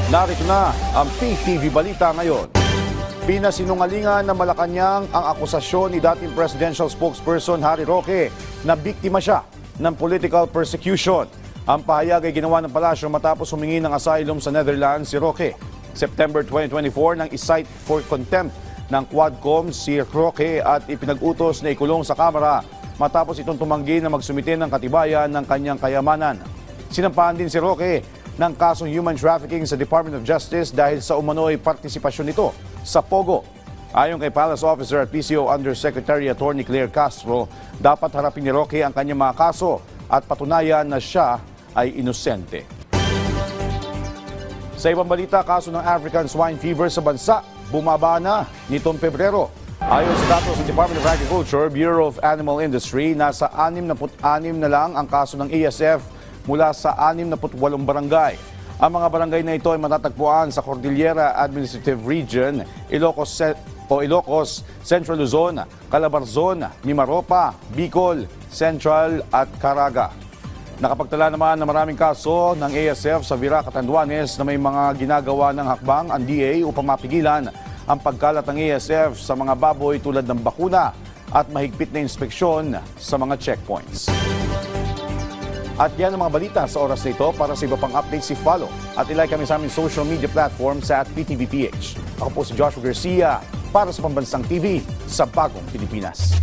Narito na ang PTV Balita ngayon. Pinasinungalingan ng Malacanang ang akusasyon ni dating presidential spokesperson Harry Roque na biktima siya ng political persecution. Ang pahayag ay ginawa ng palasyo matapos humingi ng asylum sa Netherlands si Roque. September 2024 nang isight for contempt ng Quadcom si Roque at ipinag-utos na ikulong sa kamera matapos itong tumanggi na magsumite ng katibayan ng kanyang kayamanan. Sinampahan din si Roque ng kasong human trafficking sa Department of Justice dahil sa umano'y partisipasyon nito sa Pogo. Ayon kay Palace Officer at PCO Undersecretary Attorney Claire Castro, dapat harapin ni Roque ang kanyang mga kaso at patunayan na siya ay inosente. Sa ibang balita, kaso ng African Swine Fever sa bansa bumaba na nitong Pebrero. Ayon sa datos ng Department of Agriculture, Bureau of Animal Industry, nasa 66 na lang ang kaso ng ASF mula sa 68 barangay. Ang mga barangay na ito ay matatagpuan sa Cordillera Administrative Region, Ilocos, Central Luzon, Calabarzon, Mimaropa, Bicol, Central at Caraga. Nakapagtala naman ng maraming kaso ng ASF sa Vira, Catanduanes na may mga ginagawa ng hakbang ang DA upang mapigilan ang pagkalat ng ASF sa mga baboy tulad ng bakuna at mahigpit na inspeksyon sa mga checkpoints. At yan ang mga balita sa oras na ito. Para sa iba pang updates, follow at ilike kami sa aming social media platform sa @PTVPH. Ako po si Joshua Garcia para sa Pambansang TV sa Bagong Pilipinas.